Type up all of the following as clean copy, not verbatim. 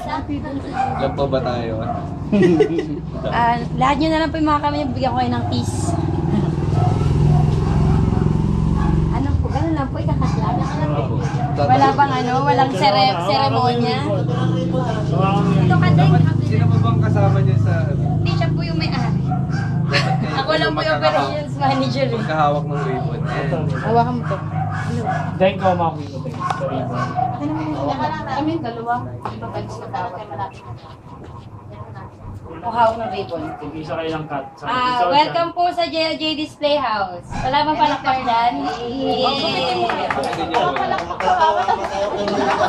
Ilan pa ba tayo? Lahat nyo na lang po yung mga kami, bigyan ko kayo ng peace. Ano po, gano'n lang po, ikakasla. Wala bang ano, walang seremonya. Ito ka din. Sino ba bang kasama niya sa... Hindi siya po yung may-ari. Ako lang po yung operations manager. Pagkahawak ng ribbon. Hawakan mo po. Dahil ko makakuha ko tayo sa ribbon. Kami yung dalawa. Iba pa gusto tawag. O hawak ng ribbon. Tig-isa kayo ng cut. Welcome po sa JLJ Display House. Wala bang palakpak dyan?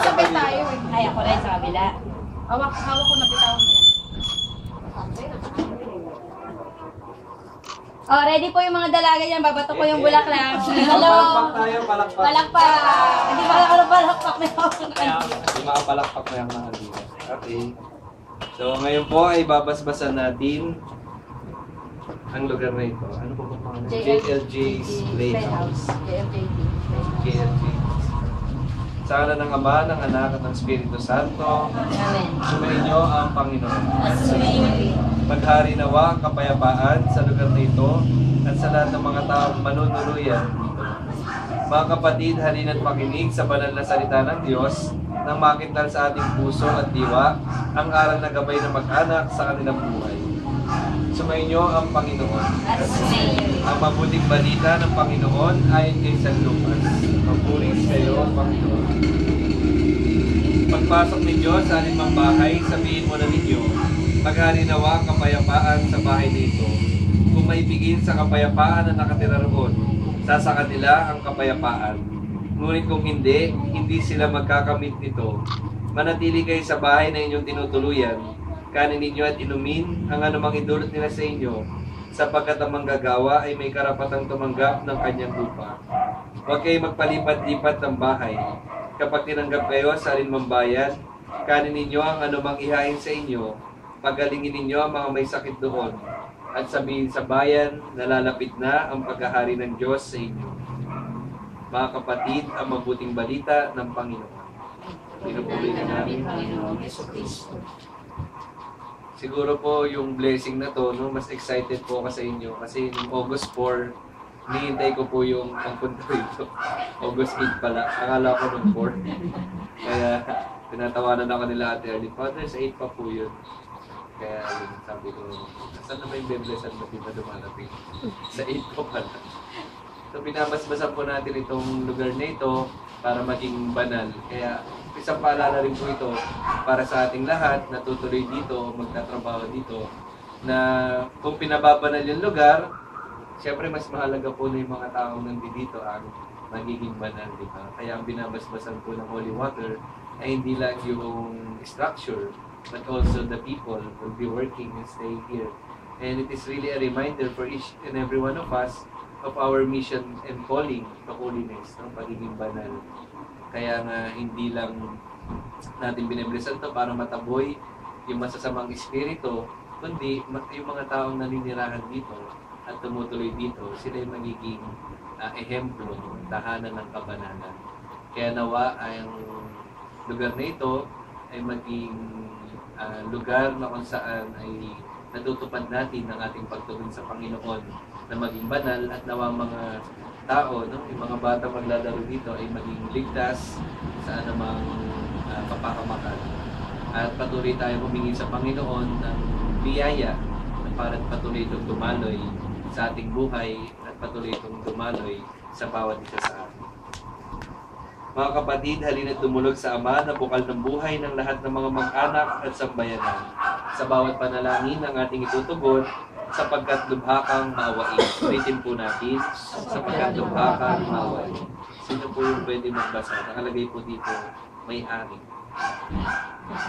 Sabay tayo eh. Ay, ako rin sa kabila. Hawak ko na bitawan mo yan. Oh, ready po yung mga dalaga dyan. Babato ko yung bulaklak. Hello! Palakpak tayo, palakpak. Palakpak! Hindi ba ako ng palakpak na yun? Hindi makapalakpak na yung mga dito. Okay. So, ngayon po ay babasbasan natin ang lugar na ito. Ano po ba pangalan? JLJ's Playhouse. JLJ. Sa ngalan ng Ama, ng Anak at ng Espiritu Santo. Amen. Sumainyo ang Panginoon. Amen. Maghari nawa ang kapayapaan sa lugar na ito at sa lahat ng mga taong manunuluyan dito. Mga kapatid, halina't makinig sa banal na salita ng Diyos nang makintal sa ating puso at diwa ang aral na gabay ng mag-anak sa kanilang buhay. Sumainyo ang Panginoon. Ang mabuting balita ng Panginoon ayon kay San Lucas. Mapuris kayo, Panginoon. Pagpasok ni Diyos sa alinmang bahay, sabihin mo na ninyo, maghari nawa ang kapayapaan sa bahay nito. Kung maibigin sa kapayapaan na nakatira roon, sa kanila ang kapayapaan. Ngunit kung hindi, hindi sila magkakamit nito. Manatili kayo sa bahay na inyong tinutuluyan. Kanin ninyo at inumin ang anumang idulot nila sa inyo, sapagkat ang manggagawa ay may karapatang tumanggap ng kanyang lupa. Huwag kayo magpalipat-lipat ng bahay. Kapag tinanggap kayo sa alinmang bayan, kanin ninyo ang anumang ihain sa inyo, pagalingin ninyo ang mga may sakit doon, at sabihin sa bayan, nalalapit na ang paghahari ng Diyos sa inyo. Mga kapatid, ang mabuting balita ng Panginoon. Pinupuli na namin. Siguro po yung blessing na to, no, mas excited po ako sa inyo kasi noong August 4, hinihintay ko po yung pagpunta rito. August 8 pala. Akala ko noong 4. Kaya tinatawanan ako nila Ate Arlene. Father, sa 8 pa po yun. Kaya sabi ko, saan na ba yung beblesan na di ba dumalapit? Sa 8 pa pala. So pinabasbasan po natin itong lugar na ito para maging banal. Kaya isang paalala rin po ito para sa ating lahat na tutuloy dito, magtatrabaho dito, na kung pinababanal yung lugar, siyempre mas mahalaga po na yung mga taong nandito ang magiging banal, di ba? Kaya ang binabasbasan po ng holy water ay hindi lang yung structure, but also the people will be working and staying here. And it is really a reminder for each and every one of us of our mission and calling to holiness, no? Pagiging banal. Kaya nga hindi lang natin biniblesan to para mataboy yung masasamang espiritu, kundi yung mga taong naninirahan dito at tumutuloy dito, sila yung magiging ehemplo, tahanan ng kabanalan. Kaya nawa ang lugar na ito ay maging lugar na kung saan ay natutupad natin ang ating pagtugon sa Panginoon na maging banal at nawa mga tao, no, yung mga bata maglalaro dito ay maging ligtas sa anumang kapahamakan. At patuloy tayo humingi sa Panginoon ng biyaya na para patuloy itong dumaloy sa ating buhay at patuloy itong dumaloy sa bawat isa sa atin. Mga kapatid, halina't tumulog sa Ama na bukal ng buhay ng lahat ng mga mag-anak at sambayanan. Sa bawat panalangin ng ating itutugon, sapagkat lubha kang maawain. Ulitin po natin, sapagkat lubha kang maawain. Sino po yung pwede magbasa? Nakalagay po dito, may-ari.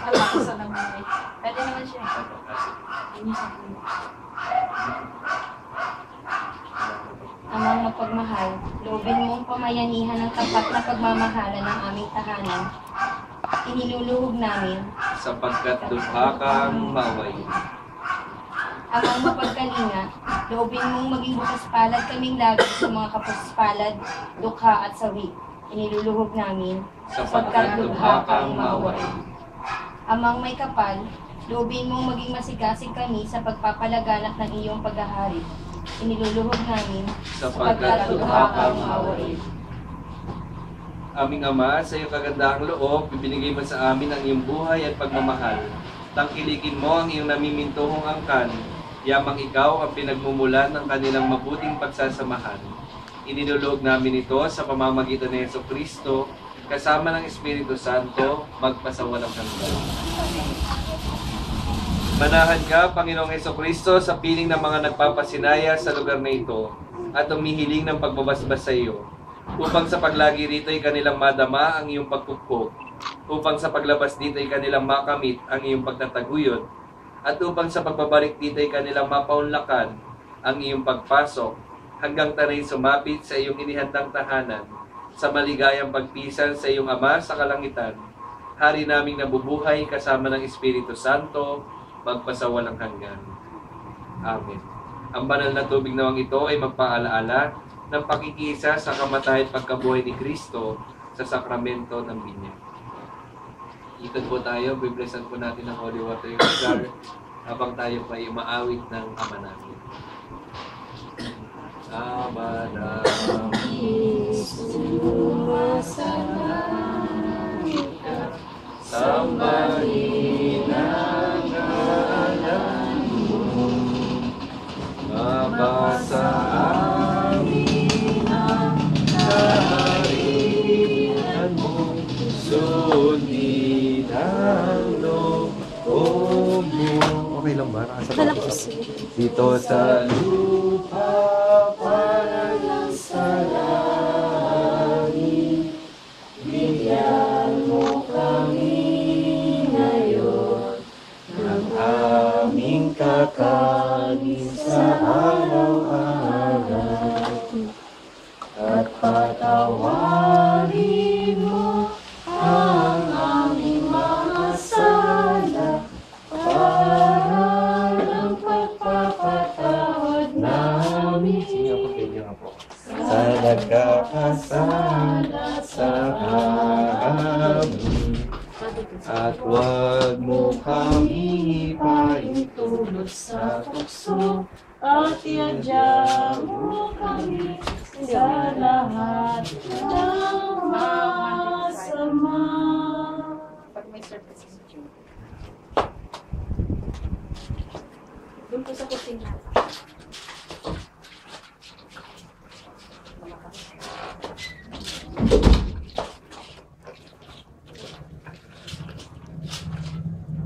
Alakasa naman eh. Pwede naman siya. Amang mapagmahal, loobin mong pamayanihan ng tapat na pagmamahalan ng aming tahanan. Iniluluhog namin, Sapagkat lubha kang maawain. amang mapagkalinga, loobin mong maging bukas palad kaming lagi sa mga kapuspalad, dukha at sawi. Iniluluhog namin, Sapagkat lubha kang maawain. Amang may kapal, loobin mong maging masigasig kami sa pagpapalaganap ng iyong paghahari. Iniluluhog namin Sapagkat lubha kang maawain. Aming Ama, sa iyong kagandahang loob, ibinigay mo sa amin ang iyong buhay at pagmamahal. Tangkilikin mo ang iyong namimintuhong angkan, yamang ikaw ang pinagmumulan ng kanilang mabuting pagsasamahan. Inilulog namin ito sa pamamagitan ni Jesucristo, kasama ng Espiritu Santo, magpasawalang hanggan. Manahan ka, Panginoong Jesucristo, sa piling ng mga nagpapasinaya sa lugar na ito at umihiling ng pagbabasbas sa iyo, upang sa paglagi rito ay kanilang madama ang iyong pagkukok, upang sa paglabas dito ay kanilang makamit ang iyong pagtataguyod, at upang sa pagbabalik dito ay kanilang mapaunlakan ang iyong pagpasok, hanggang tanay sumapit sa iyong inihandang tahanan, sa maligayang pagpisan sa iyong Ama sa kalangitan, Hari naming nabubuhay kasama ng Espiritu Santo, magpasawalang hanggan. Amen. Ang banal na tubig nawang ito ay magpaalaala ng pakikisa sa kamatayan at pagkabuhay ni Kristo sa sakramento ng binyag. Ikot po tayo, biblesan po natin ang holy water jar habang tayo pa ay umaawit ng Ama namin. Ama namin, sumasalangit ka, sambahin ang ngalan mo, mabasa amin ang kaharian mo, sundin ang loob mo. Okay lang ba? Nakasabay dito sa lupa para lang sa langit, bigyan mo kami ngayon ng aming kakanin sa araw-araw, at patawarin mo ang aming mga sala para ng pagpapatawad namin sa nagkakasala sa amin. At huwag mo kami ipaintulot sa tukso, at iadya mo kami sa lahat ng masama. Pag may service sa June. Doon po sa kusina.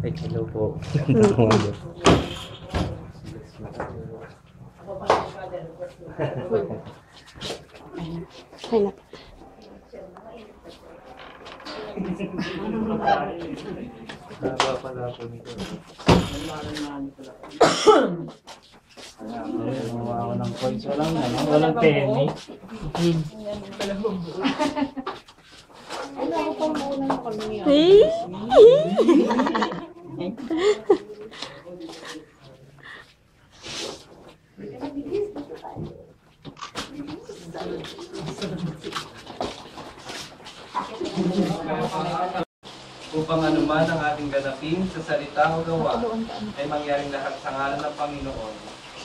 Ay, hello po. Haba pala po nito. Gumawa ako ng coins. Walang penny. Ano ako pang maunang kami yan? Upang anuman ang ating ganapin sa salita o gawa ay mangyaring lahat sa ngalan ng Panginoon,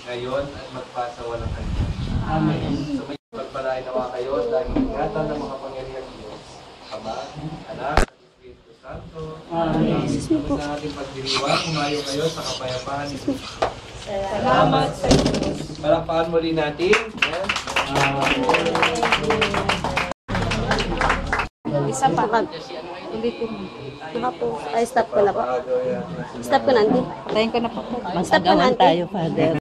ngayon at magpasawalang hanggan. Amen. So may pagpalain nawa kayo dahil ingatan ng mga pangyarihan Diyos, Ama, Anak, at Espiritu Santo. Amen. Tapos na ating pagdiriwang, umayo kayo sa kapayapaan ni Diyos. Salamat sa Diyos. Palakpakan muli natin. Yes. Isa pa. Hindi ko. Naka po. Ay, stop ko na po. Pagpapagaw yan. Stop ko na, auntie. Patayin ko na po. Stop ko na, auntie. Tayo, Father.